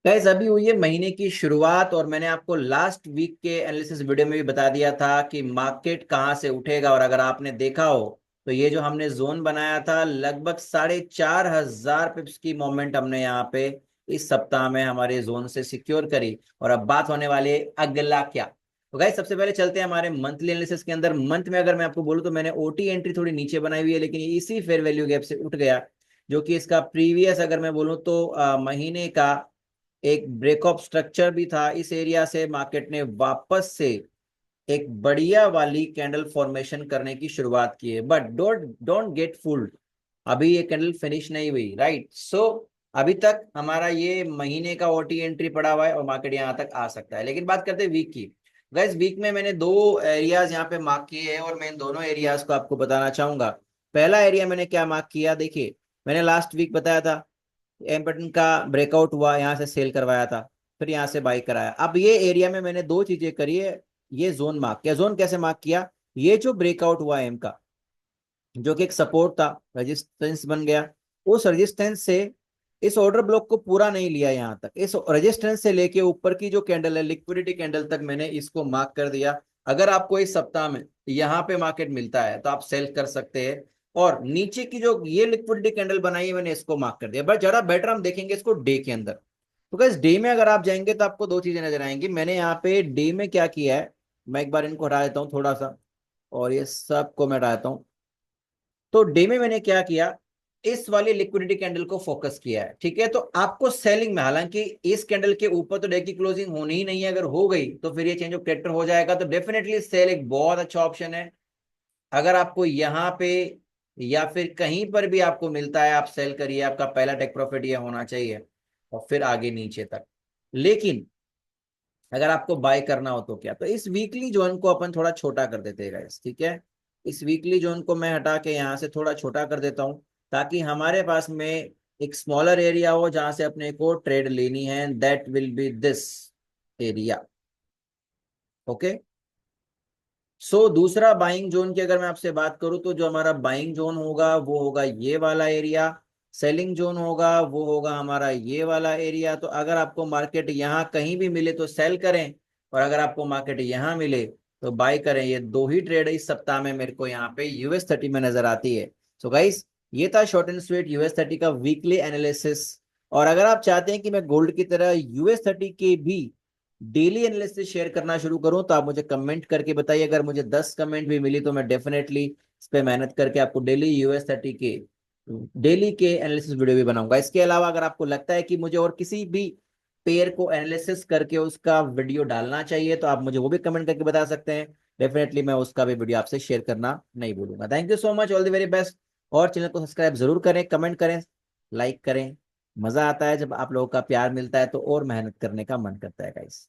Guys अभी हुई है महीने की शुरुआत और मैंने आपको लास्ट वीक के एनालिसिस वीडियो में भी बता दिया था कि मार्केट कहां से उठेगा। और अगर आपने देखा हो तो ये जो हमने जोन बनाया था लगभग 4,500 पिप्स की मोमेंट हमने यहाँ पे इस सप्ताह में हमारे जोन से सिक्योर करी। और अब बात होने वाली है अगला क्या। तो गाइस सबसे पहले चलते हैं हमारे मंथली एनालिसिस के अंदर। मंथ में अगर मैं आपको बोलूं तो मैंने ओटी एंट्री थोड़ी नीचे बनाई हुई है, लेकिन ये इसी फेयर वैल्यू गैप से उठ गया, जो कि इसका प्रीवियस अगर मैं बोलूं तो महीने का एक ब्रेकअप स्ट्रक्चर भी था। इस एरिया से मार्केट ने वापस से एक बढ़िया वाली कैंडल फॉर्मेशन करने की शुरुआत की है, बट डोंट डोंट गेट फुल्ड। अभी ये कैंडल फिनिश नहीं हुई, राइट। सो अभी तक हमारा ये महीने का ओटी एंट्री पड़ा हुआ है और मार्केट यहाँ तक आ सकता है। लेकिन बात करते हैं वीक की। गैस वीक में मैंने दो एरियाज यहाँ पे मार्क किए हैं और मैं इन दोनों एरियाज को आपको बताना चाहूंगा। पहला एरिया मैंने क्या मार्क किया, देखिए मैंने लास्ट वीक बताया था एम पैटर्न का ब्रेकआउट हुआ, यहाँ से सेल करवाया था, फिर यहाँ से बाई कराया। अब ये एरिया में मैंने दो चीजें करी है। ये जोन मार्क किया। जोन कैसे मार्क किया, ये जो ब्रेकआउट हुआ एम का, जो कि एक सपोर्ट था, रेजिस्टेंस बन गया। उस रेजिस्टेंस से इस ऑर्डर ब्लॉक को पूरा नहीं लिया, यहाँ तक इस रेजिस्टेंस से लेके ऊपर की जो कैंडल है लिक्विडिटी कैंडल तक मैंने इसको मार्क कर दिया। अगर आपको इस सप्ताह में यहाँ पे मार्केट मिलता है तो आप सेल कर सकते हैं। और नीचे की जो ये लिक्विडिटी कैंडल बनाई है मैंने इसको मार्क कर दिया। बट जरा बेटर हम देखेंगे इसको डे के अंदर। तो गाइस डे में अगर आप जाएंगे तो आपको दो चीजें नजर आएंगी। मैंने यहाँ पे डे में क्या किया है, मैं एक बार इनको हटा देता हूँ थोड़ा सा और ये सबको मैं हटा देता हूँ। तो डे में मैंने क्या किया, इस वाली लिक्विडिटी कैंडल को फोकस किया है, ठीक है। तो आपको सेलिंग में, हालांकि इस कैंडल के ऊपर तो डे की क्लोजिंग होनी ही नहीं है, अगर हो गई तो फिर ये चेंज ऑफ कैरेक्टर हो जाएगा, तो डेफिनेटली सेल एक बहुत अच्छा ऑप्शन है। अगर आपको यहाँ पे या फिर कहीं पर भी आपको मिलता है आप सेल करिए, आपका पहला टेक प्रॉफिट ये होना चाहिए और फिर आगे नीचे तक। लेकिन अगर आपको बाय करना हो तो क्या, तो इस वीकली जोन को अपन थोड़ा छोटा कर देते हैं गाइस, ठीक है। इस वीकली जोन को मैं हटा के यहाँ से थोड़ा छोटा कर देता हूँ, ताकि हमारे पास में एक स्मॉलर एरिया हो जहां से अपने को ट्रेड लेनी है। That will be this area, okay. So दूसरा बाइंग जोन की अगर मैं आपसे बात करूं तो जो हमारा बाइंग जोन होगा वो होगा ये वाला एरिया। सेलिंग जोन होगा वो होगा हमारा ये वाला एरिया। तो अगर आपको मार्केट यहाँ कहीं भी मिले तो सेल करें, और अगर आपको मार्केट यहाँ मिले तो बाय करें। ये दो ही ट्रेड इस सप्ताह में मेरे को यहाँ पे US30 में नजर आती है। सो गाइस ये था शॉर्ट एंड स्वीट US30 का वीकली एनालिसिस। और अगर आप चाहते हैं कि मैं गोल्ड की तरह US30 के भी डेली एनालिसिस शेयर करना शुरू करूं तो आप मुझे कमेंट करके बताइए। अगर मुझे 10 कमेंट भी मिली तो मैं डेफिनेटली इस पे मेहनत करके आपको डेली US30 के डेली के एनालिसिस वीडियो भी बनाऊंगा। इसके अलावा अगर आपको लगता है कि मुझे और किसी भी पेयर को एनालिसिस करके उसका वीडियो डालना चाहिए तो आप मुझे वो भी कमेंट करके बता सकते हैं। डेफिनेटली मैं उसका भी वीडियो आपसे शेयर करना नहीं भूलूंगा। Thank you so much, all the very best. और चैनल को सब्सक्राइब जरूर करें, कमेंट करें, लाइक करें। मजा आता है जब आप लोगों का प्यार मिलता है तो और मेहनत करने का मन करता है गाइस।